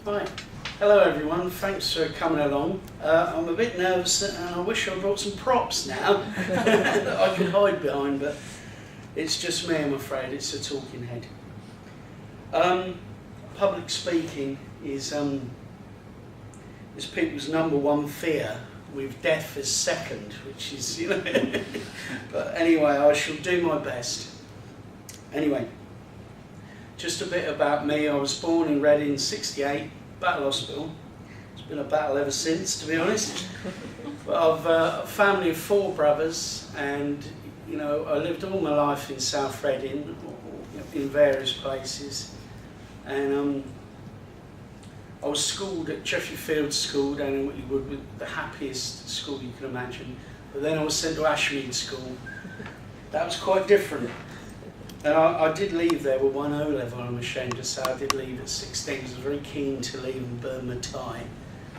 Hi. Hello everyone, thanks for coming along. I'm a bit nervous and I wish I brought some props now that I could hide behind, but it's just me, I'm afraid. It's a talking head. Public speaking is people's number one fear, with death as second, which is, you know. But anyway, I shall do my best. Anyway, just a bit about me. I was born in Reading, '68, Battle Hospital. It's been a battle ever since, to be honest. But I've a family of 4 brothers, and you know, I lived all my life in South Reading, in various places, and I was schooled at Jeffrey Field School down in Whitley Wood, with the happiest school you can imagine. But then I was sent to Ashmead School. That was quite different. And I did leave there with 1 O-level, I'm ashamed to say. I did leave at 16, I was very keen to leave and burn my tie.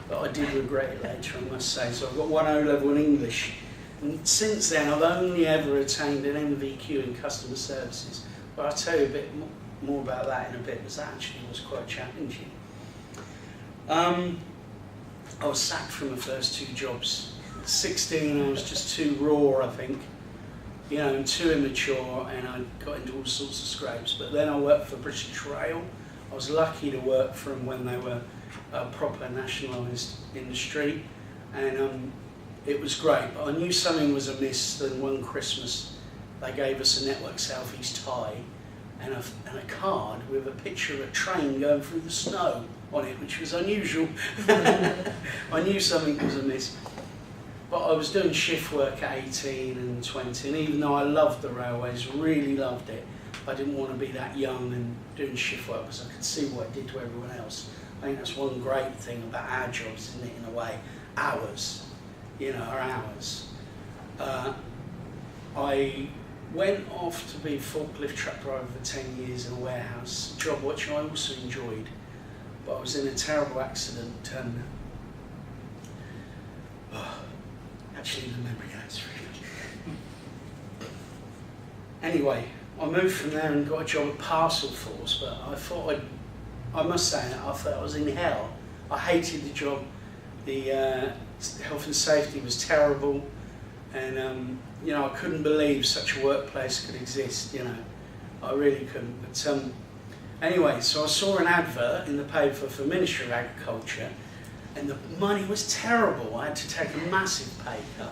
But I did regret it later, I must say. So I've got 1 O-level in English. And since then, I've only ever attained an NVQ in customer services. But I'll tell you a bit more about that in a bit, because that actually was quite challenging. I was sacked from the first 2 jobs. At 16, I was just too raw, I think. You know, and too immature, and I got into all sorts of scrapes. But then I worked for British Rail. I was lucky to work for them when they were a proper nationalised industry, and it was great. But I knew something was amiss. Then one Christmas, they gave us a Network South East tie and a card with a picture of a train going through the snow on it, which was unusual. I knew something was amiss. But I was doing shift work at 18 and 20, and even though I loved the railways, really loved it, I didn't want to be that young and doing shift work, because I could see what it did to everyone else. I think that's one great thing about our jobs, isn't it, in a way? Hours, you know, our hours. I went off to be a forklift truck driver for 10 years in a warehouse, a job which I also enjoyed, but I was in a terrible accident, and actually the memory goes really. Anyway, I moved from there and got a job at Parcel Force, but I thought I must say, I thought I was in hell. I hated the job. The health and safety was terrible, and you know, I couldn't believe such a workplace could exist. You know, I really couldn't. But anyway, so I saw an advert in the paper for Ministry of Agriculture, and the money was terrible. I had to take a massive pay cut.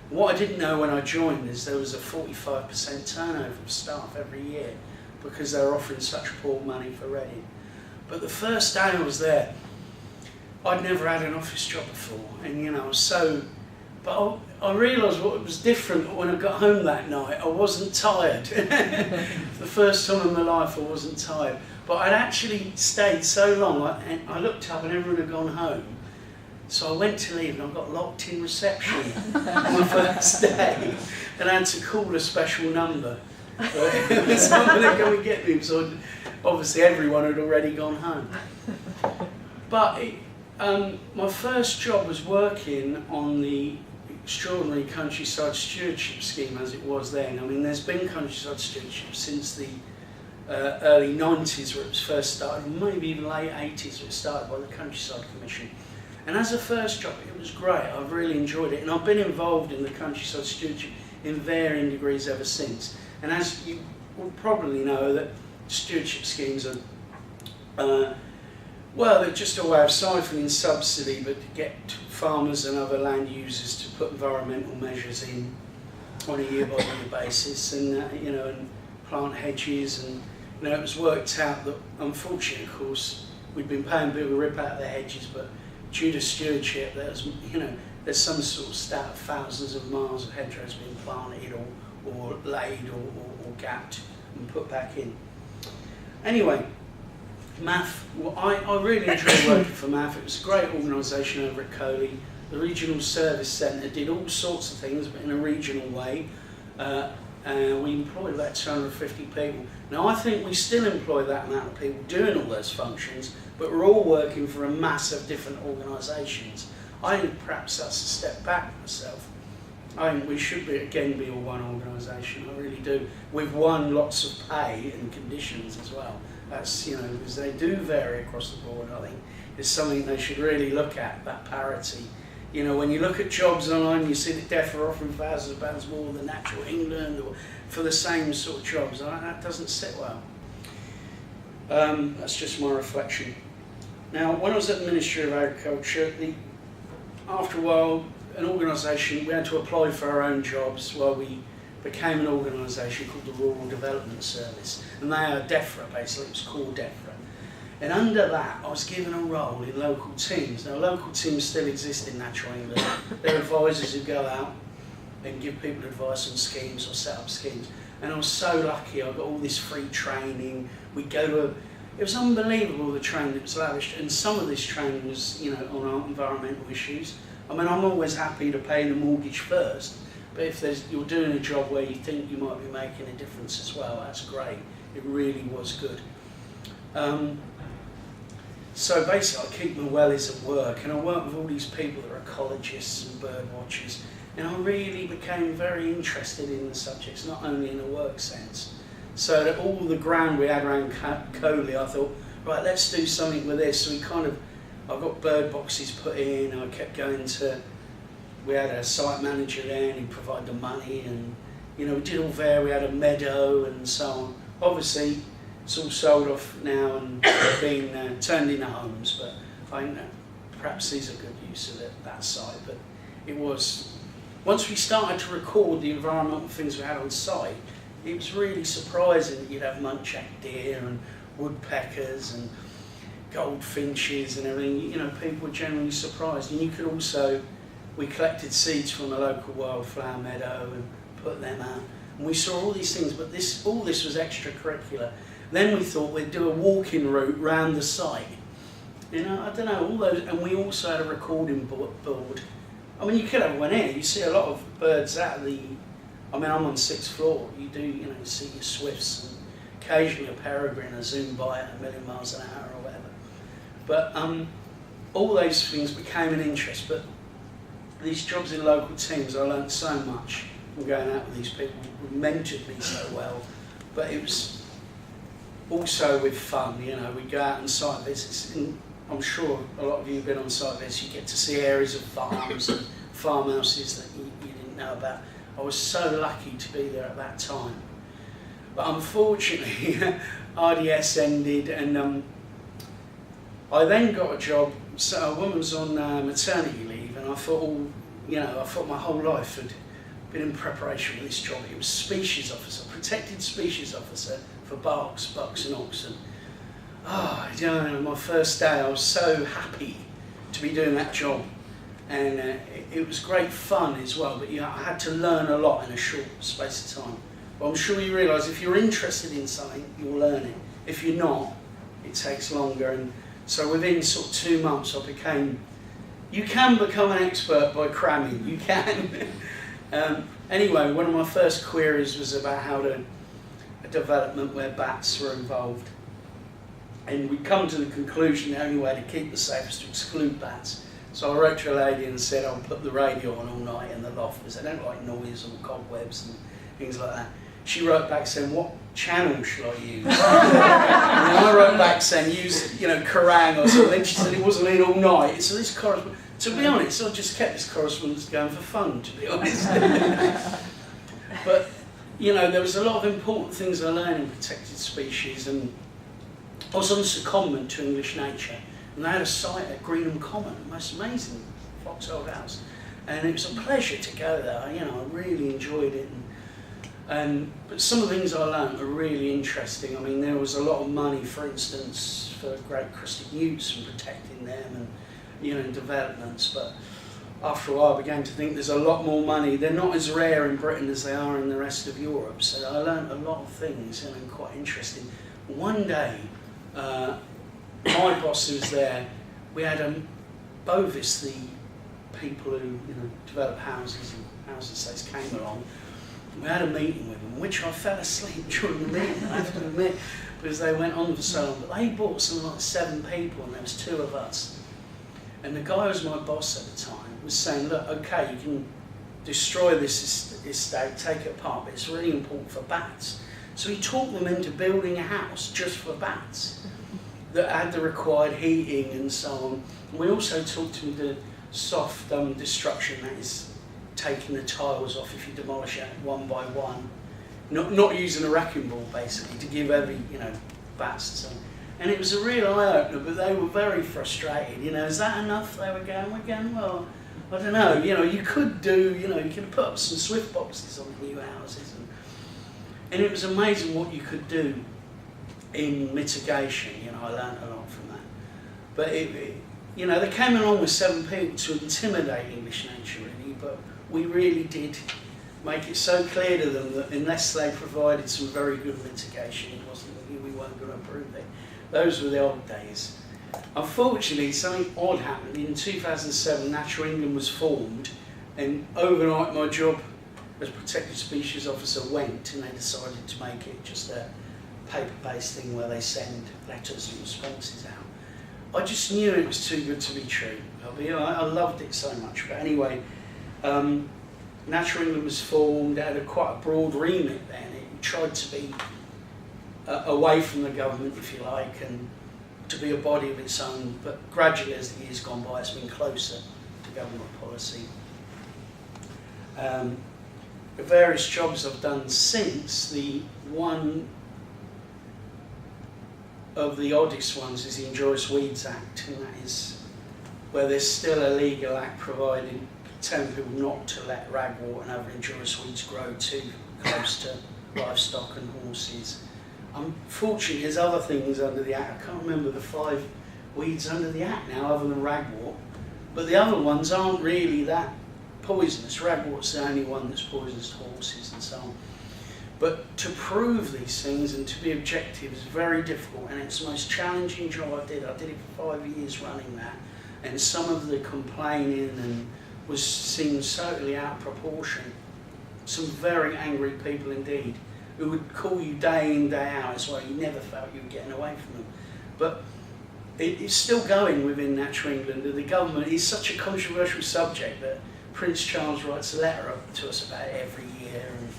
And what I didn't know when I joined is there was a 45% turnover of staff every year, because they were offering such poor money for Reading. But the first day I was there, I'd never had an office job before, and you know, I was so. But I realised what was different when I got home that night. I wasn't tired. For the first time in my life, I wasn't tired. But I'd actually stayed so long, and I looked up and everyone had gone home. So I went to leave and I got locked in reception on my first day, and I had to call a special number. Someone would come and get me, so obviously everyone had already gone home. But my first job was working on the extraordinary countryside stewardship scheme as it was then. I mean, there's been countryside stewardship since the early 90s, where it was first started, or maybe even late 80s, where it started by the Countryside Commission. And as a first job, it was great. I've really enjoyed it, and I've been involved in the countryside stewardship in varying degrees ever since. And as you will probably know, that stewardship schemes are, well, they're just a way of siphoning subsidy, but to get farmers and other land users to put environmental measures in on a year-by-year basis, and you know, and plant hedges, and you know, it was worked out that, unfortunately, of course, we'd been paying a bit of a rip out of the hedges, but due to stewardship, there's, you know, there's some sort of stat of thousands of miles of hedgerows being planted or laid or gapped and put back in. Anyway, MAF, well, I really enjoyed working for MAF. It was a great organisation over at Coley. The Regional Service Centre did all sorts of things, but in a regional way. We employed about 250 people. Now, I think we still employ that amount of people doing all those functions, but we're all working for a mass of different organisations. I think perhaps that's a step back myself. I think we should again be all one organisation, I really do, with lots of pay and conditions as well. That's, because they do vary across the board, I think it's something they should really look at, that parity. When you look at jobs online, you see that deaf are offering thousands of pounds more than Natural England or for the same sort of jobs. That doesn't sit well. That's just my reflection. Now, when I was at the Ministry of Agriculture, after a while, an organisation, we had to apply for our own jobs. Well, we became an organisation called the Rural Development Service, and they are DEFRA, basically. It was called DEFRA. And under that, I was given a role in local teams. Now, local teams still exist in Natural England. They're advisors who go out and give people advice on schemes or set up schemes. And I was so lucky, I got all this free training. We'd go to it was unbelievable, the training that was lavished, and some of this training was, on our environmental issues. I mean, I'm always happy to pay the mortgage first, but if you're doing a job where you think you might be making a difference as well, that's great. It really was good. So basically, I keep my wellies at work, and I work with all these people that are ecologists and bird watchers, and I really became very interested in the subjects, not only in a work sense. So that all the ground we had around Coley, I thought, right, let's do something with this. So I got bird boxes put in, I kept going to, we had a site manager there and he provided the money, and we did all there, we had a meadow and so on. Obviously, it's all sold off now and being turned into homes, but I think that perhaps these are good use of that site. But it was, once we started to record the environmental things we had on site, it was really surprising that you'd have muntjac deer and woodpeckers and goldfinches and everything. People were generally surprised. And you could also, we collected seeds from a local wildflower meadow and put them out. And we saw all these things, but all this was extracurricular. Then we thought we'd do a walking route round the site. I don't know, all those, and we also had a recording board. I mean, you could have one here. You see a lot of birds out of the, I'm on 6th floor. You do, see your swifts and occasionally a peregrine, a zoom by at 1,000,000 miles an hour or whatever. But all those things became an interest. But these jobs in local teams, I learned so much from going out with these people who mentored me so well. But it was also with fun, we'd go out on site visits. And I'm sure a lot of you have been on site visits. You get to see areas of farms and farmhouses that you didn't know about. I was so lucky to be there at that time. But unfortunately, RDS ended, and I then got a job. So a woman was on maternity leave, and I thought, I thought my whole life had been in preparation for this job. It was species officer, protected species officer for bucks and oxen. My first day, I was so happy to be doing that job. And it was great fun as well, but I had to learn a lot in a short space of time. But I'm sure you realise if you're interested in something, you'll learn it. If you're not, it takes longer. And so within sort of 2 months, you can become an expert by cramming, you can. Anyway, one of my first queries was about a development where bats were involved. And we'd come to the conclusion the only way to keep the safe is to exclude bats. So I wrote to a lady and said, I'll put the radio on all night in the loft because I don't like noise or cobwebs and things like that. She wrote back saying, what channel should I use? And I wrote back saying, use, Kerrang or something. Then she said it wasn't in all night. So this correspondence, to be honest, I just kept this correspondence going for fun, to be honest. But, there was a lot of important things I learned in protected species, and I was on secondment to English Nature. And they had a site at Greenham Common, the most amazing foxhole house. And it was a pleasure to go there, I really enjoyed it. But some of the things I learned were really interesting. I mean, there was a lot of money, for instance, for great crested newts and protecting them and, developments. But after a while, I began to think there's a lot more money. They're not as rare in Britain as they are in the rest of Europe. So I learned a lot of things, quite interesting. One day, my boss who was there, we had Bovis, the people who develop houses and house estates, came along. We had a meeting with them, which I fell asleep during the meeting, I have to admit, because they went on for so long. But they brought something like 7 people, and there was 2 of us. And the guy who was my boss at the time was saying, look, okay, you can destroy this estate, take it apart, but it's really important for bats. So he talked them into building a house just for bats that had the required heating and so on. And we also talked to him the soft destruction, that is taking the tiles off if you demolish it one by one. Not using a wrecking ball basically to give every, bats and so on. And it was a real eye-opener, but they were very frustrated. Is that enough? They were going, well, I don't know. You could do, you could put up some Swift boxes on the new houses. And it was amazing what you could do in mitigation. I learned a lot from that. But, they came along with 7 people to intimidate English nature, really, but we really did make it so clear to them that unless they provided some very good mitigation, we weren't going to approve it. Those were the old days. Unfortunately, something odd happened. In 2007, Natural England was formed, and overnight my job as Protected Species Officer went, and they decided to make it just a paper-based thing where they send letters and responses out. I just knew it was too good to be true. I loved it so much. But anyway, Natural England was formed, it had quite a broad remit then. It tried to be away from the government, if you like, and to be a body of its own, but gradually as the years gone by it's been closer to government policy. The various jobs I've done since, the one of the oddest ones is the Injurious Weeds Act, and that is where there's still a legal act providing, telling people not to let ragwort and other injurious weeds grow too close to livestock and horses. Unfortunately, there's other things under the Act. I can't remember the 5 weeds under the Act now, other than ragwort. But the other ones aren't really that poisonous. Ragwort's the only one that's poisonous to horses and so on. But to prove these things and to be objective is very difficult, and it's the most challenging job I did. I did it for 5 years running that, and some of the complaining was seen totally out of proportion. Some very angry people indeed, who would call you day in, day out as well. You never felt you were getting away from them. But it's still going within Natural England. The government is such a controversial subject that Prince Charles writes a letter up to us about it every year. And,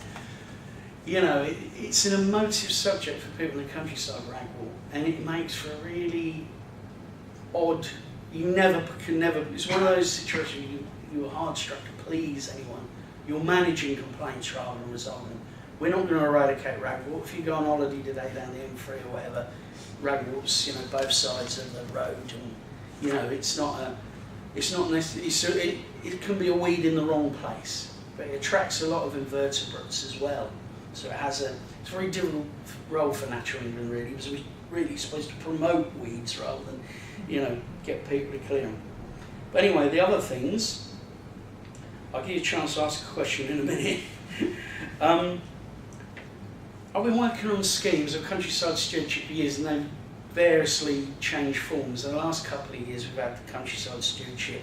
it's an emotive subject for people in the countryside, ragwort, and it makes for a really odd, it's one of those situations you're hard struck to please anyone. You're managing complaints rather than resolving them. We're not going to eradicate ragwort. If you go on holiday today down the M3 or whatever, ragwort's both sides of the road, and it can be a weed in the wrong place, but it attracts a lot of invertebrates as well. So it's a very difficult role for Natural England really, because we're really supposed to promote weeds rather than get people to clear them. But anyway, the other things, I'll give you a chance to ask a question in a minute. I've been working on schemes of countryside stewardship for years, and they've variously changed forms. In the last couple of years we've had the countryside stewardship.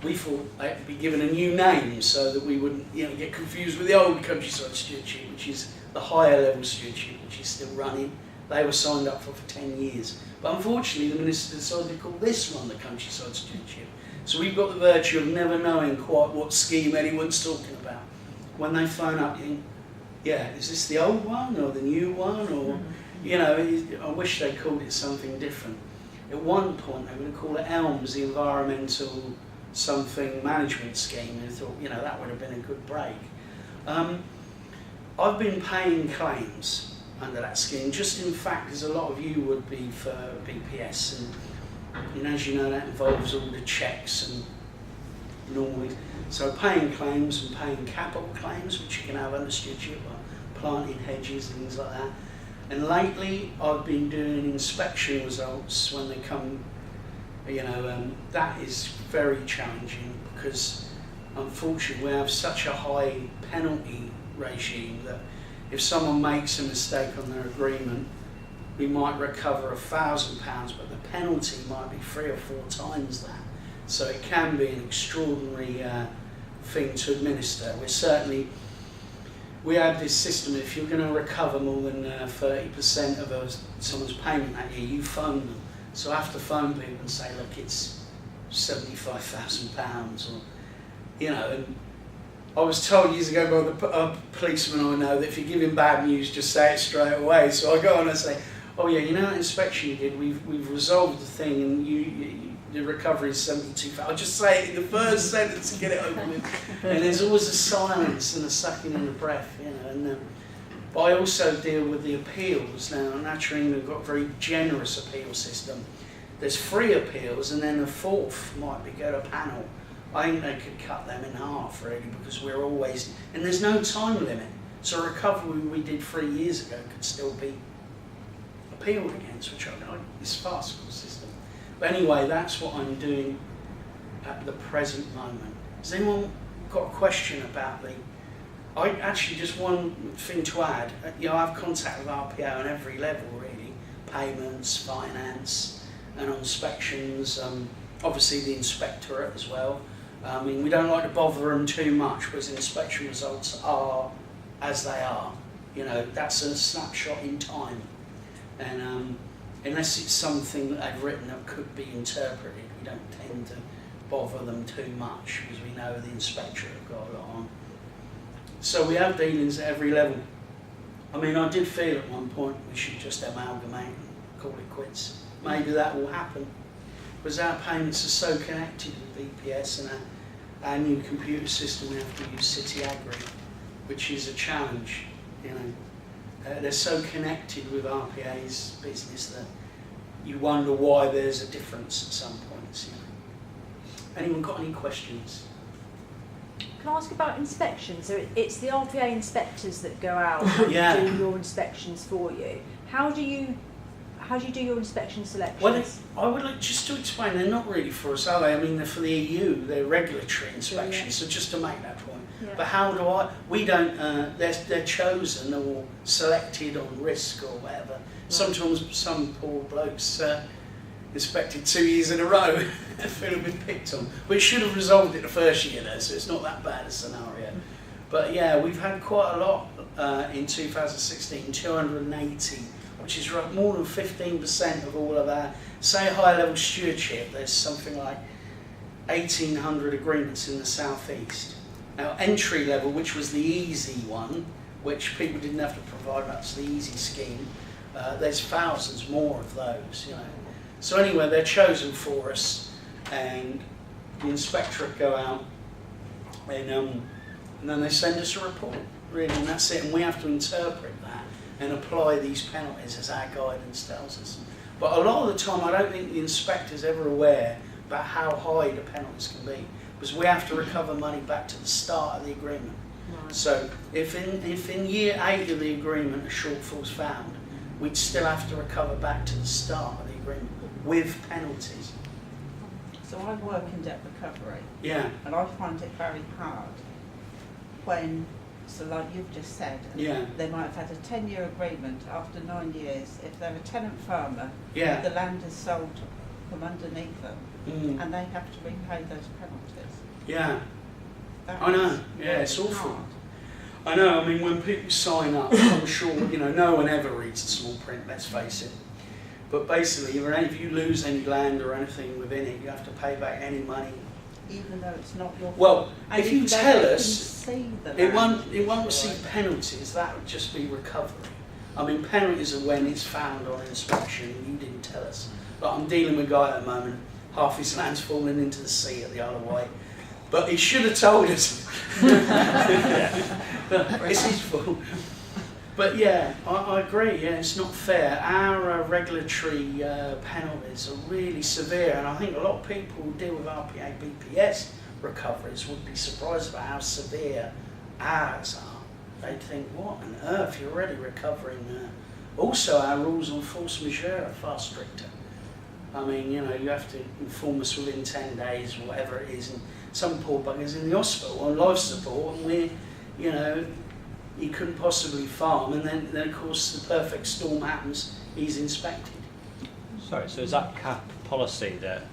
We thought they would be given a new name so that we wouldn't get confused with the old countryside stewardship, which is the higher level stewardship, which is still running. They were signed up for 10 years. But unfortunately the minister decided to call this one the countryside stewardship. So we've got the virtue of never knowing quite what scheme anyone's talking about. When they phone up, you think, is this the old one or the new one? Or, I wish they called it something different. At one point they were going to call it ELMS, the Environmental Something Management Scheme, and I thought, that would have been a good break. I've been paying claims under that scheme, just in fact as a lot of you would be for BPS, and as you know that involves all the checks and normally. So paying claims and paying capital claims, which you can have under stewardship, like planting hedges and things like that. And lately I've been doing inspection results when they come, that is very challenging because unfortunately we have such a high penalty regime that if someone makes a mistake on their agreement, we might recover £1,000, but the penalty might be 3 or 4 times that. So it can be an extraordinary thing to administer. We have this system, if you're going to recover more than 30% of someone's payment that year, you phone them. So I have to phone people and say, look, it's £75,000, or, and I was told years ago by a policeman I know that if you give him bad news, just say it straight away. So I go on and say, oh yeah, you know that inspection you did, we've resolved the thing and the recovery is 72. I'll just say it in the first sentence and get it over with. And there's always a silence and a sucking in the breath, you know. And, but I also deal with the appeals. Now, naturally, we've got a very generous appeal system. There's 3 appeals, and then a 4th might be go to panel. I think they could cut them in half, really, because we're always... And there's no time limit. So a recovery we did 3 years ago could still be appealed against, which I know is a farcical system. But anyway, that's what I'm doing at the present moment. Has anyone got a question about the... I actually, just one thing to add, you know, I have contact with RPO on every level, really. Payments, finance, and on inspections, obviously the inspectorate as well. I mean, we don't like to bother them too much because the inspection results are as they are. You know, that's a snapshot in time. And unless it's something that they've written that could be interpreted, we don't tend to bother them too much because we know the inspectorate have got a lot on. So we have dealings at every level. I mean, I did feel at one point we should just amalgamate and call it quits. Maybe that will happen. Because our payments are so connected with BPS and our new computer system, we have to use City Agri, which is a challenge, you know. They're so connected with RPA's business that you wonder why there's a difference at some points. You know. Anyone got any questions? Can I ask about inspections? So it's the RPA inspectors that go out and do your inspections for you. How do you do your inspection selections? Well, I would like just to explain, they're not really for us, are they? I mean, they're for the EU, they're regulatory inspections, so just to make that point. Yeah. But how do we don't, they're chosen or selected on risk or whatever. Right. Sometimes some poor blokes inspected 2 years in a row and feel a bit picked on. We should have resolved it the first year though, so it's not that bad a scenario. But yeah, we've had quite a lot in 2016, 280, which is more than 15% of all of our, say, high-level stewardship. There's something like 1,800 agreements in the southeast. Now, entry level, which was the easy one, which people didn't have to provide much, the easy scheme, there's thousands more of those, you know. So anyway, they're chosen for us, and the inspectorate go out, and then they send us a report, really, and that's it. And we have to interpret that and apply these penalties as our guidance tells us. But a lot of the time, I don't think the inspector's ever aware about how high the penalties can be, because we have to recover money back to the start of the agreement. Right. So if in year 8 of the agreement a shortfall's found, we'd still have to recover back to the start of the agreement with penalties. So I work in debt recovery. Yeah. And I find it very hard when, so like you've just said, they might have had a 10-year agreement. After 9 years, if they're a tenant farmer, the land is sold from underneath them, and they have to repay those penalties. Yeah. That I know. Yeah, it's awful. I know. I mean, when people sign up, I'm sure, you know, no one ever reads the small print, let's face it. But basically, if you lose any land or anything within it, you have to pay back any money. Even though it's not your fault. Well, if you tell us, it won't right. receive penalties, that would just be recovery. I mean, penalties are when it's found on inspection and you didn't tell us. But I'm dealing with a guy at the moment, half his land's fallen into the sea at the Isle of Wight. But he should have told us. It's his fault. But yeah, I agree, yeah, it's not fair. Our regulatory penalties are really severe, and I think a lot of people who deal with RPA BPS recoveries would be surprised about how severe ours are. They'd think, what on earth, you're already recovering. Also, our rules on force majeure are far stricter. I mean, you know, you have to inform us within 10 days or whatever it is, and some poor bugger's in the hospital on life support, and we're, you know, he couldn't possibly farm, and then of course the perfect storm happens, he's inspected. Sorry, so is that CAP policy that,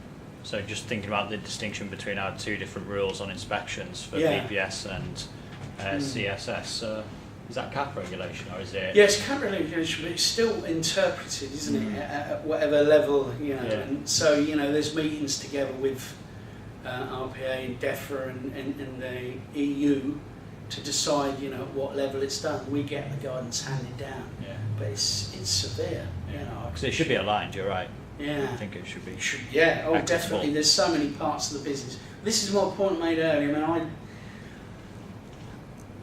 so just thinking about the distinction between our two different rules on inspections for BPS and CSS, is that CAP regulation or is it? Yes, CAP regulation, but it's still interpreted, isn't it, at whatever level, you know, and so, you know, there's meetings together with RPA and DEFRA and the EU to decide, you know, at what level it's done. We get the guidance handed down, but it's severe. You know, because it should be aligned. You're right. Yeah, I think it should be. Yeah, oh, accessible. Definitely. There's so many parts of the business. This is my point made earlier. I mean,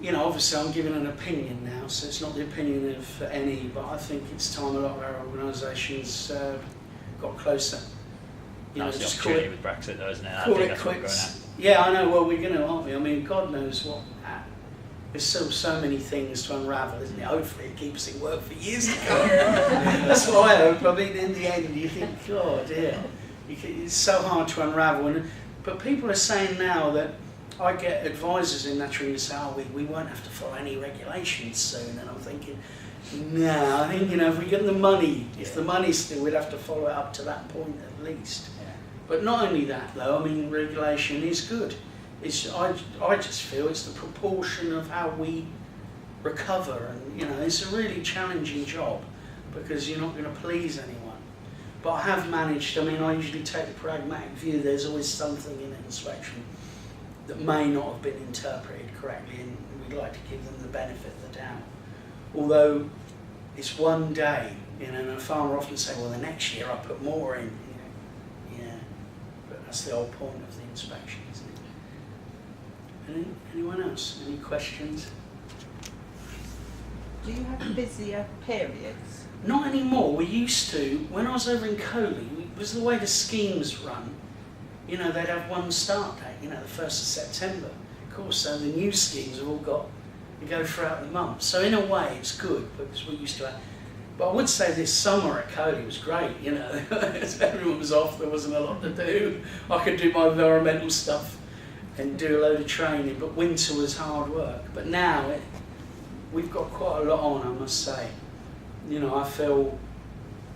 you know, obviously I'm giving an opinion now, so it's not the opinion of any, but I think it's time a lot of our organisations got closer. That's the opportunity with Brexit, though, isn't it? Call it quits. Yeah, I know. Well, we're going to, aren't we? I mean, God knows what. There's still so many things to unravel, isn't it? Hopefully it keeps it work for years to come. That's what I hope. I mean, in the end, you think, God, dear, it's so hard to unravel. But people are saying now that I get advisors in that room who say, oh, we won't have to follow any regulations soon. And I'm thinking, no, I think, you know, if we get the money, if the money's still, we'd have to follow it up to that point at least. Yeah. But not only that, though, I mean, regulation is good. I just feel it's the proportion of how we recover, and you know, it's a really challenging job because you're not going to please anyone. But I have managed. I mean, I usually take the pragmatic view. There's always something in an inspection that may not have been interpreted correctly, and we'd like to give them the benefit of the doubt. Although it's one day, you know, and a farmer often say, well, the next year I put more in. You know, yeah, but that's the whole point of the inspection, isn't it? Anyone else? Any questions? Do you have busier periods? Not anymore. We used to. When I was over in Coley, it was the way the schemes run. You know, they'd have one start date, you know, the 1st of September. Of course, so the new schemes have all got, they go throughout the month. So in a way, it's good because we used to have. But I would say this summer at Coley was great, you know. Everyone was off, there wasn't a lot to do. I could do my environmental stuff and do a load of training, but winter was hard work. But now, we've got quite a lot on, I must say. You know, I feel,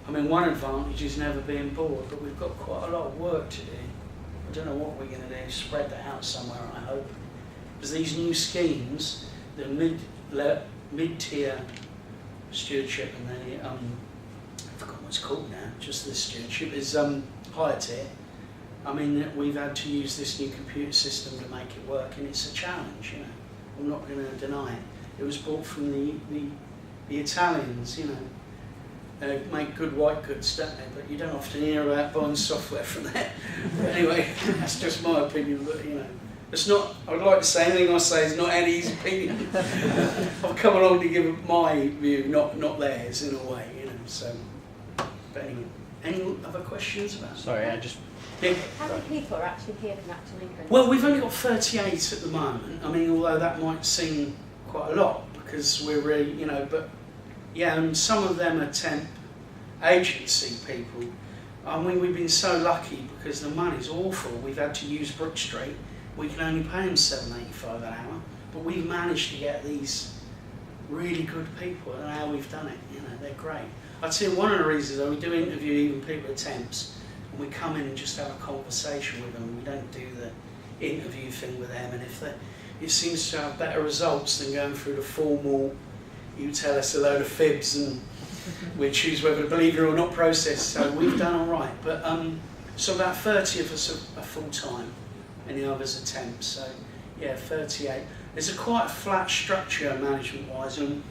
I mean, one advantage is never being bored, but we've got quite a lot of work to do. I don't know what we're going to do, spread that out somewhere, I hope. Because these new schemes, the mid-tier stewardship and the, I forgot what it's called now, just this stewardship, is higher tier. I mean, we've had to use this new computer system to make it work, and it's a challenge, you know. I'm not going to deny it. It was bought from the Italians, you know. They make good white goods, don't they? But you don't often hear about buying software from there. But anyway, that's just my opinion, but, you know. It's not, I'd like to say anything I say is not Eddie's opinion. I've come along to give my view, not theirs, in a way, you know, so. But anyway, any other questions about that? Sorry, I just... Yeah. How many people are actually here from Acton Lincoln? Well, we've only got 38 at the moment. I mean, although that might seem quite a lot because we're really, you know, but yeah, and some of them are temp agency people. I mean, we've been so lucky because the money's awful. We've had to use Brook Street. We can only pay them $7.85 an hour, but we've managed to get these really good people. I don't know how we've done it. You know, they're great. I'd say one of the reasons that we do interview even people at temps. We come in and just have a conversation with them. We don't do the interview thing with them, and if it seems to have better results than going through the formal, you tell us a load of fibs and we choose whether to believe it or not process. So we've done all right. But so about 30 of us are full time, and the others are temps. So yeah, 38. There's a quite flat structure management wise, and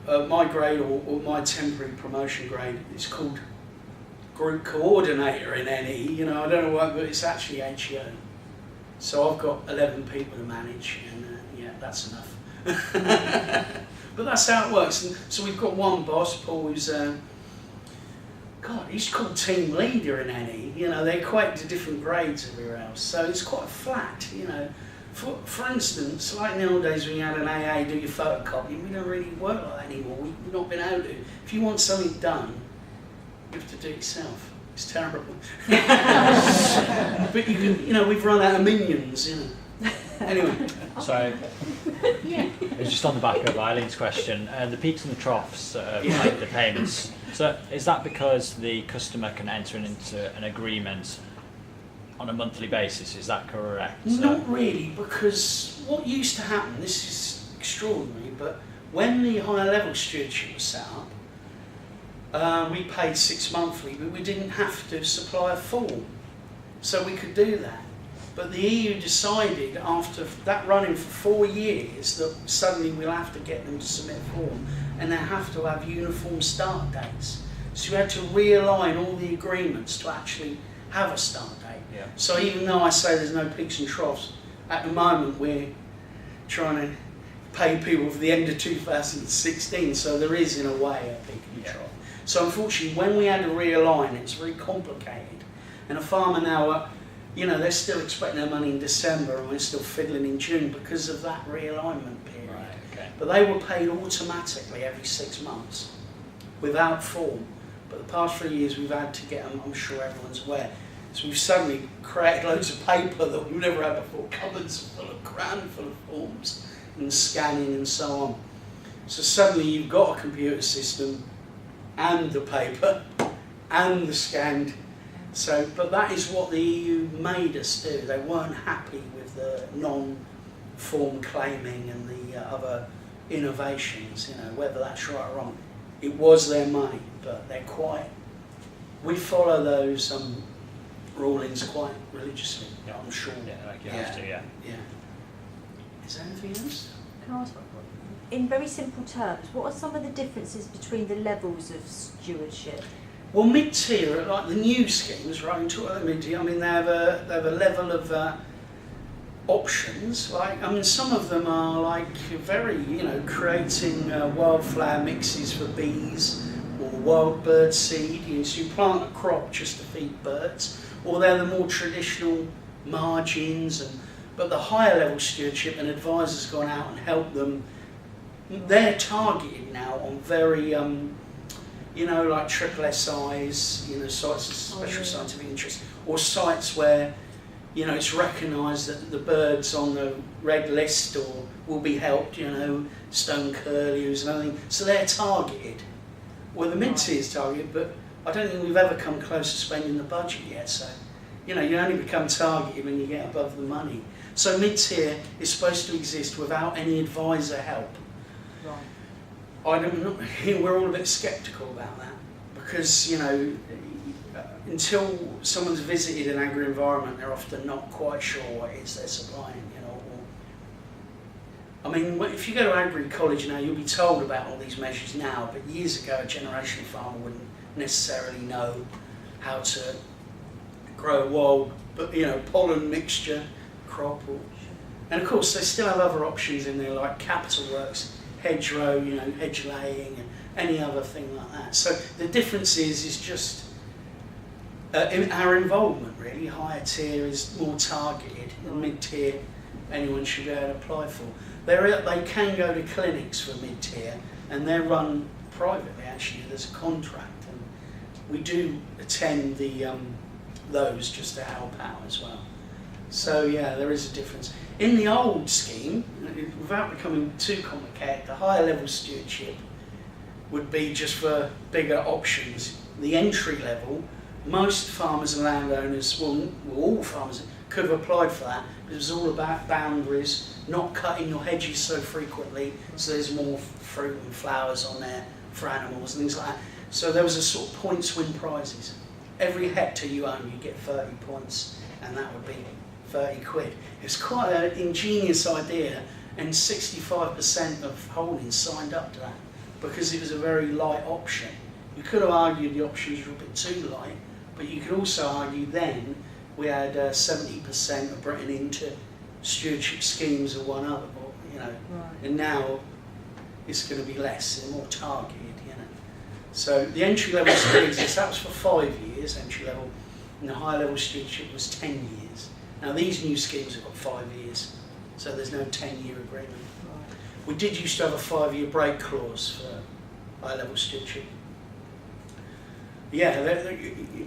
my grade or my temporary promotion grade is called Group Coordinator in NE, you know, I don't know why, but it's actually HEO. So I've got 11 people to manage, and yeah, that's enough. But that's how it works. And so we've got one boss, Paul, who's, God, he's called team leader in NE. You know, they equate to different grades everywhere else. So it's quite flat, you know. For instance, like in the old days when you had an AA do your photocopy, we don't really work like that anymore. We've not been able to. If you want something done, you have to do it yourself. It's terrible. But you know, we've run out of minions, you know. Anyway. So, it's just on the back of Eileen's question. The peaks and the troughs of like the payments. So, is that because the customer can enter into an agreement on a monthly basis? Is that correct? Not really, because what used to happen, this is extraordinary, but when the higher level stewardship was set up, we paid 6 monthly, but we didn't have to supply a form. So we could do that. But the EU decided after that running for 4 years that suddenly we'll have to get them to submit a form and they have to have uniform start dates. So you had to realign all the agreements to actually have a start date. Yeah. So even though I say there's no peaks and troughs, at the moment we're trying to pay people for the end of 2016, so there is in a way a peak and trough. So unfortunately when we had to realign, it's very complicated. And a farmer now, they're still expecting their money in December and we're still fiddling in June because of that realignment period. Right, okay. But they were paid automatically every 6 months without form. But the past 3 years we've had to get them, I'm sure everyone's aware. So we've suddenly created loads of paper that we've never had before, cupboards full of full of forms and scanning and so on. So suddenly you've got a computer system and the paper and the scanned. So, but that is what the EU made us do. They weren't happy with the non-form claiming and the other innovations, whether that's right or wrong. It was their money, but we follow those rulings quite religiously, I'm sure. Yeah, like you have to, yeah. Is there anything else? Can I ask, in very simple terms, what are some of the differences between the levels of stewardship? Well, mid-tier, like the new schemes, right? I'm talking about mid-tier. I mean, they have a level of options. Some of them are like very, creating wildflower mixes for bees or wild bird seed. So you plant a crop just to feed birds, or they're the more traditional margins. But the higher level stewardship, and advisors gone out and helped them. They're targeted now on very like triple SIs, sites of special scientific interest, or sites where, it's recognised that the birds on the red list or will be helped, stone curlews and everything. So they're targeted. Well, the mid-tier is targeted, but I don't think we've ever come close to spending the budget yet. So, you only become targeted when you get above the money. So mid-tier is supposed to exist without any advisor help. Right. We're all a bit sceptical about that because, until someone's visited an agri-environment, they're often not quite sure what it is they're supplying, if you go to agri-college now, you'll be told about all these measures now, but years ago, a generation farmer wouldn't necessarily know how to grow wild, pollen mixture crop. And of course, they still have other options in there like capital works, hedgerow, hedge laying and any other thing like that. So the difference is just in our involvement really. Higher tier is more targeted, and mid-tier anyone should be able to apply for. They can go to clinics for mid-tier and they're run privately actually, there's a contract, and we do attend those just to help out as well. So yeah, there is a difference. In the old scheme, without becoming too complicated, the higher level stewardship would be just for bigger options. The entry level, most farmers and landowners, all farmers could have applied for that, but it was all about boundaries, not cutting your hedges so frequently, so there's more fruit and flowers on there for animals and things like that. So there was a sort of points win prizes. Every hectare you own, you get 30 points, and that would be 30 quid. It's quite an ingenious idea, and 65% of holdings signed up to that because it was a very light option. You could have argued the options were a bit too light, but you could also argue then we had 70% of Britain into stewardship schemes or one other, right. And now it's going to be less and more targeted, So the entry level still exists. That was for 5 years, entry level, and the high level stewardship was 10 years. Now these new schemes have got 5 years, so there's no 10-year agreement. Right. We did used to have a 5-year break clause for high level stewardship. Yeah,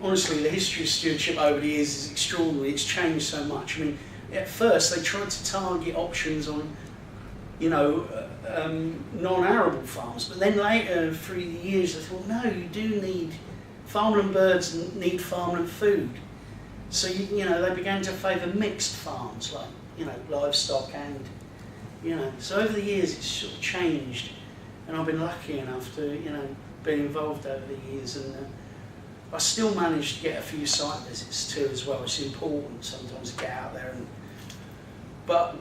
honestly, the history of stewardship over the years is extraordinary. It's changed so much. At first they tried to target options on, non-arable farms, but then later through the years they thought, no, you do need farmland birds and need farmland food. So they began to favour mixed farms, like livestock and So over the years it's sort of changed, and I've been lucky enough to been involved over the years, and I still manage to get a few site visits too as well. It's important sometimes to get out there. But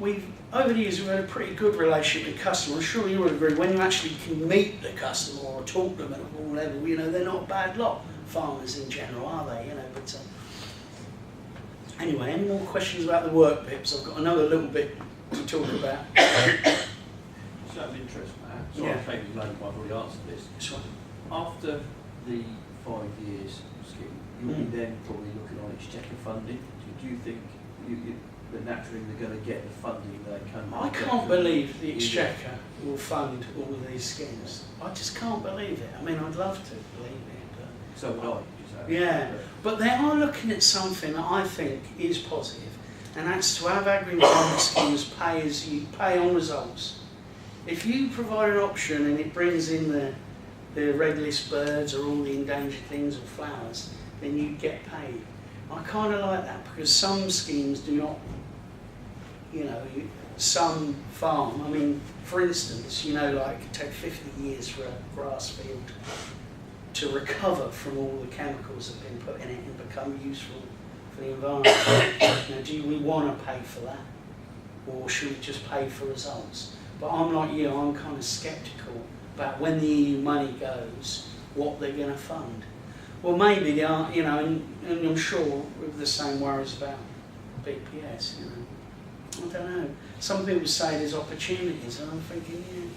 over the years, we've had a pretty good relationship with customers. I'm sure you would agree, when you actually can meet the customer or talk to them at all level, they're not a bad lot, farmers in general, are they? But anyway, any more questions about the work bits? I've got another little bit to talk about. Just out of interest, Matt. Sorry, I think I've already answered this. That's right. After the 5 years scheme, you'll be then probably looking on exchequer funding. Do you think that naturally they're going to get the funding they can? I can't believe the exchequer will fund all of these schemes. I just can't believe it. I mean, I'd love to believe it. But so would I. Yeah, but they are looking at something that I think is positive, and that's to have agri-environment schemes pay as you pay on results. If you provide an option and it brings in the red list birds or all the endangered things or flowers, then you get paid. I kind of like that because some schemes do not, some farm, I mean, for instance, like it take 50 years for a grass field to recover from all the chemicals that have been put in it and become useful for the environment. Now, do we want to pay for that? Or should we just pay for results? But I'm like you, I'm kind of sceptical about when the EU money goes, what they're going to fund. Well, maybe they are, and I'm sure with the same worries about BPS, I don't know. Some people say there's opportunities, and I'm thinking,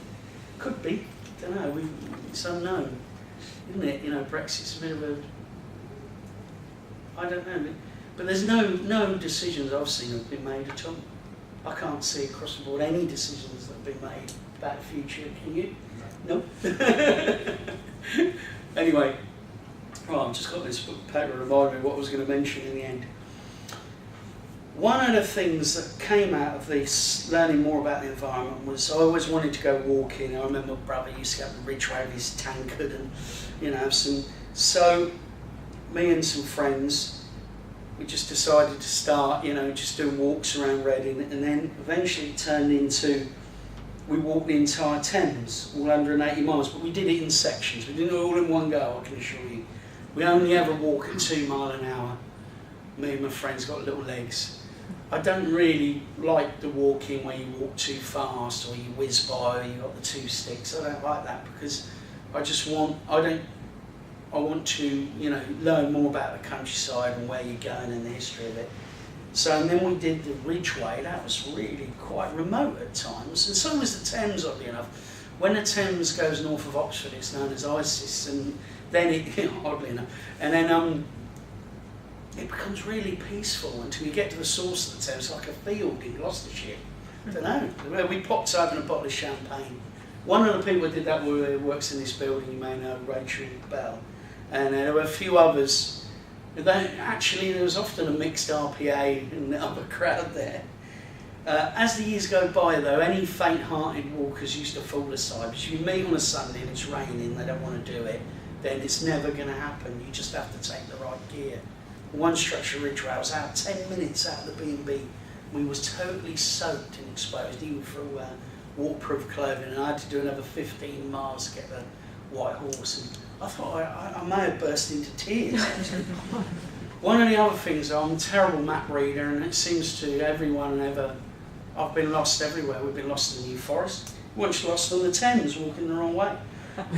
could be. I don't know. It's unknown, isn't it? Brexit's a bit of a, I don't know. But there's no decisions I've seen have been made at all. I can't see across the board any decisions that have been made about the future. Can you? No. Anyway. Right, I've just got this paper to remind me what I was going to mention in the end. One of the things that came out of this, learning more about the environment, was I always wanted to go walking. I remember my brother used to go to the Ridgeway with his tankard and, have some. So, me and some friends, we just decided to start, just doing walks around Reading, and then eventually it turned into, we walked the entire Thames, all 180 miles, but we did it in sections. We didn't do it all in one go, I can assure you. We only ever walk at 2 miles an hour. Me and my friends got little legs. I don't really like the walking where you walk too fast or you whiz by or you got the 2 sticks. I don't like that because I want to, learn more about the countryside and where you're going and the history of it. So, and then we did the Ridgeway. That was really quite remote at times, and so was the Thames, oddly enough. When the Thames goes north of Oxford, it's known as Isis, and then it, oddly enough, and then it becomes really peaceful until you get to the source of the Thames, like a field in Gloucestershire. I don't know. We popped open a bottle of champagne. One of the people who did that who works in this building, you may know, Rachel Bell, and there were a few others. There was often a mixed RPA and the other crowd there. As the years go by though, any faint-hearted walkers used to fall aside. Because if you meet on a Sunday and it's raining, they don't want to do it, then it's never going to happen. You just have to take the right gear. One stretch of Ridgeway, I was out 10 minutes out of the B&B. We was totally soaked and exposed, even through waterproof clothing, and I had to do another 15 miles to get the White Horse. And I thought I may have burst into tears. One of the other things, I'm a terrible map reader, and it seems to everyone ever, I've been lost everywhere. We've been lost in the New Forest. Once lost on the Thames, walking the wrong way.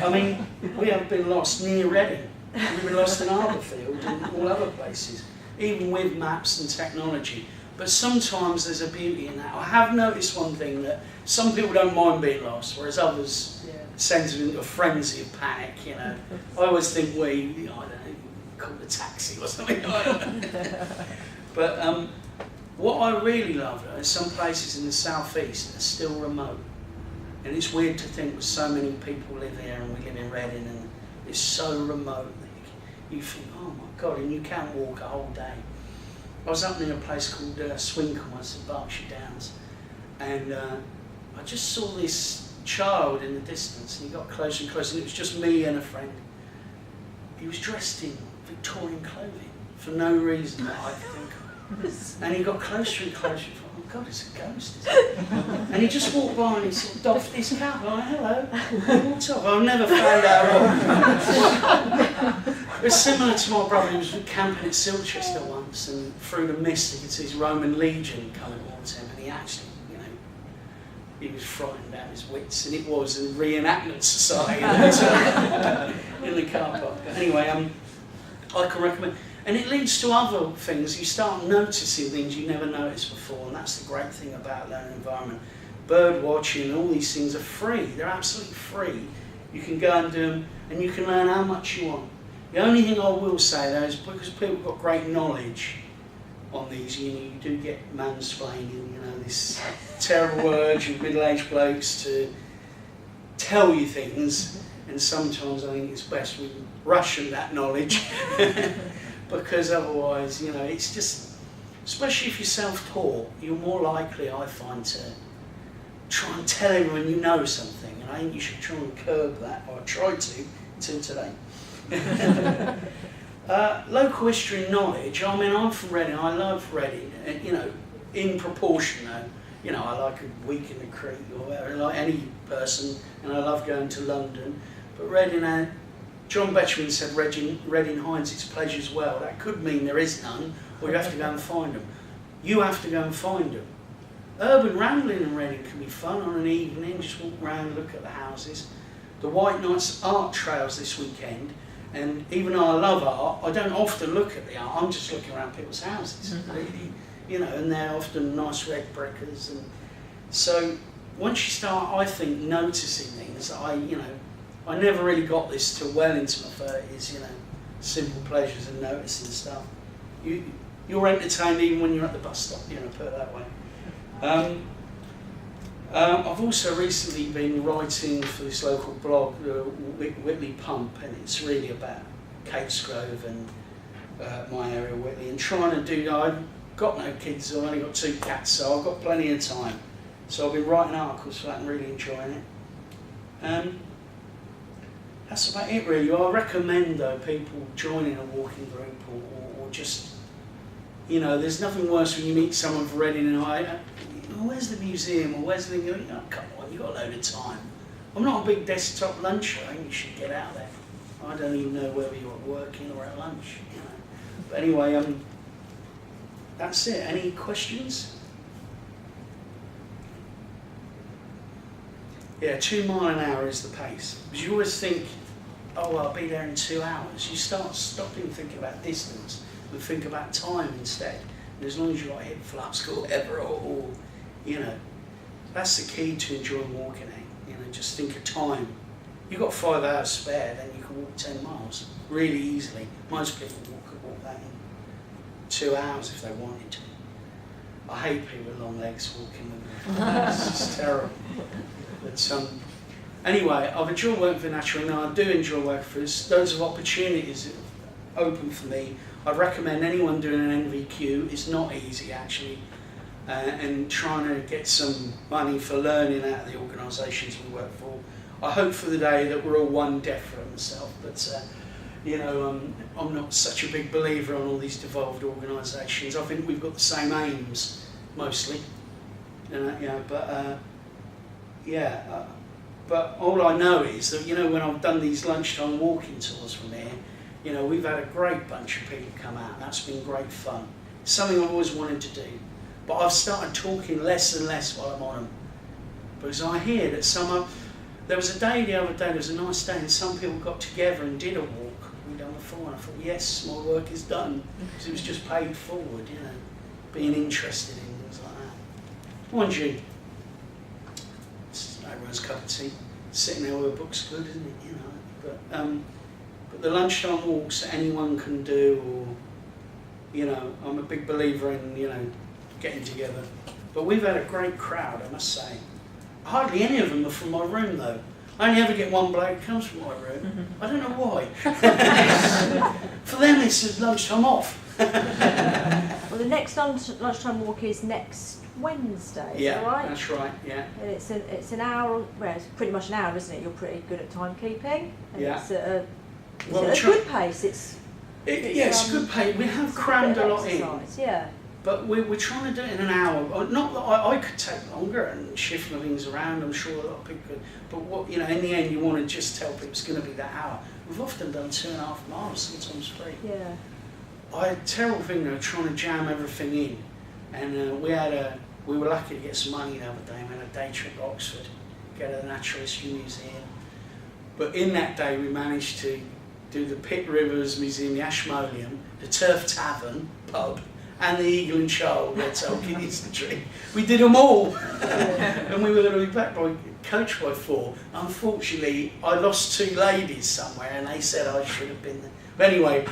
I mean, we have been lost near Reading. We've been lost in Arborfield and all other places, even with maps and technology. But sometimes there's a beauty in that. I have noticed one thing, that some people don't mind being lost, whereas others send them into a frenzy of panic, I always think I don't know, call a taxi or something. I don't know. But what I really love is some places in the southeast are still remote. And it's weird to think with so many people live here, and we live in Reading, and it's so remote that you think, oh my God, and you can't walk a whole day. I was up near a place called Swincombe, once in Berkshire Downs, and I just saw this child in the distance, and he got closer and closer, and it was just me and a friend. He was dressed in Victorian clothing for no reason that I could think of. And he got closer and closer. I thought, oh God, it's a ghost, isn't it? And he just walked by and he sort of doffed his cap. I'm like, hello. He walked off. I've never found out. was similar to my brother. He was camping at Silchester once, and through the mist he could see his Roman legion coming towards him, and he actually, he was frightened out of his wits, and it was a reenactment society in the car park. But anyway, I can recommend, and it leads to other things. You start noticing things you never noticed before, and that's the great thing about learning environment. Bird watching, all these things are free. They're absolutely free. You can go and do them, and you can learn how much you want. The only thing I will say though is because people have got great knowledge on these, you do get mansplaining, this terrible urge of middle-aged blokes to tell you things, and sometimes I think it's best we ration that knowledge because otherwise, it's just, especially if you're self-taught, you're more likely, I find, to try and tell everyone you know something, and I think you should try and curb that, or I tried to, until today. Local history knowledge, I'm from Reading, I love Reading, in proportion though. I like a week in the creek, or whatever, like any person, and I love going to London. But Reading, John Betjeman said Reading hides its pleasures well. That could mean there is none, or you have to go and find them. You have to go and find them. Urban rambling in Reading can be fun on an evening, just walk around, look at the houses. The White Nights art trails this weekend, and even though I love art, I don't often look at the art, I'm just looking around people's houses, really, and they're often nice red brickers. And so once you start, I think, noticing things, I never really got this till well into my 30s, simple pleasures and noticing stuff. You're entertained even when you're at the bus stop, put it that way. I've also recently been writing for this local blog, Whitley Pump, and it's really about Catesgrove and my area, Whitley, and trying to do, I've got no kids, I've only got 2 cats, so I've got plenty of time. So I've been writing articles for that and really enjoying it. That's about it really. I recommend though people joining a walking group or just, there's nothing worse when you meet someone from Reading and where's the museum, or where's the, come on, you've got a load of time. I'm not a big desktop luncher, I think you should get out there. I don't even know whether you're working or at lunch, But anyway, that's it. Any questions? Yeah, 2 miles an hour is the pace. Because you always think, oh, I'll be there in 2 hours. You start stopping thinking about distance and think about time instead. And as long as you've got hip flaps or whatever, or that's the key to enjoying walking, just think of time. You've got 5 hours spare, then you can walk 10 miles really easily. Most people could walk that in 2 hours if they wanted to. I hate people with long legs walking with them. It's just terrible. But anyway, I've enjoyed working for Natural, and I do enjoy working for us. Those of opportunities open for me. I'd recommend anyone doing an NVQ. It's not easy actually, and trying to get some money for learning out of the organisations we work for. I hope for the day that we're all one deaf for myself, but I'm not such a big believer on all these devolved organisations. I think we've got the same aims mostly, but all I know is that when I've done these lunchtime walking tours from here, we've had a great bunch of people come out, and that's been great fun. It's something I've always wanted to do, but I've started talking less and less while I'm on them, because I hear that there was a day the other day, there was a nice day, and some people got together and did a walk. We'd done before, and I thought, yes, my work is done, because it was just paid forward, being interested in things like that. Mind you, it's everyone's cup of tea. Sitting there with a book's good, isn't it? But the lunchtime walks that anyone can do, or I'm a big believer in getting together. But we've had a great crowd, I must say. Hardly any of them are from my room though. I only ever get one bloke who comes from my room. I don't know why. For them it's lunchtime off. Well, the next lunchtime walk is next Wednesday, yeah, right? That's right, yeah. And it's an hour, well, it's pretty much an hour, isn't it? You're pretty good at timekeeping. And yeah. It's at a good pace. It's a good pace. We have crammed a lot in. Yeah. But we're trying to do it in an hour. Not that I could take longer and shift my things around, I'm sure a lot of people could. But in the end you want to just tell people it's going to be that hour. We've often done 2.5 miles, sometimes 3. Yeah. I had a terrible thing though, trying to jam everything in, and we were lucky to get some money the other day. We had a day trip to Oxford, go to the Natural History Museum. But in that day we managed to do the Pitt Rivers Museum, the Ashmolean, the Turf Tavern pub, and the Eagle and Child where Tolkien used to drink. We did them all, and we were going to be back by coach by 4. Unfortunately, I lost 2 ladies somewhere, and they said I should have been there. But anyway,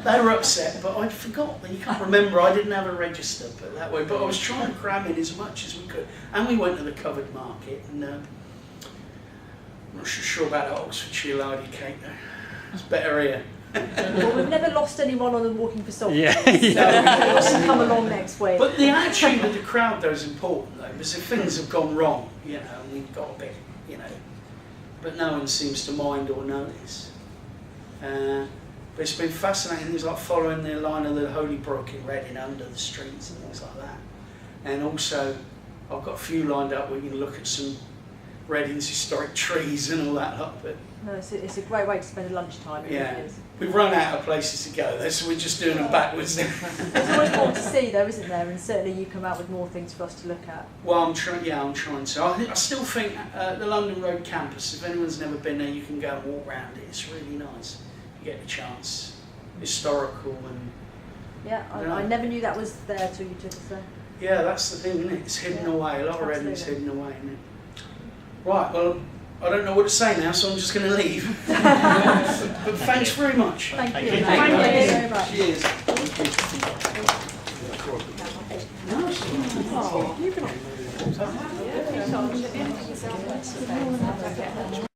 they were upset, but I'd forgotten. You can't remember, I didn't have a register put that way, but I was trying to cram in as much as we could. And we went to the covered market, and I'm not sure about that Oxfordshire lardy cake though. It's better here. Well, we've never lost anyone on the Walking for Salt. Yeah. So we'll come along next week. But the attitude of the crowd though is important though, because if things have gone wrong, you know, and we've got a bit, you know, but no one seems to mind or notice. But it's been fascinating, things like following the line of the Holy Brook in Reading under the streets and things like that. And also, I've got a few lined up where you can look at some Reading's historic trees and all that lot. But no, it's a great way to spend a lunchtime. Yeah, we've run out of places to go though, so we're just doing them backwards. There's always more to see though, isn't there? And certainly you come out with more things for us to look at. Well, I'm trying to. I still think the London Road campus, if anyone's never been there, you can go and walk around it. It's really nice. You get the chance. Historical and... Yeah, I never knew that was there till you took us there. Yeah, that's the thing, isn't it? It's hidden away. A lot of Reading's hidden away, isn't it? Right, well, I don't know what to say now, so I'm just going to leave. But thanks very much. Thank you. Thank you very much. Cheers. Oh, you can...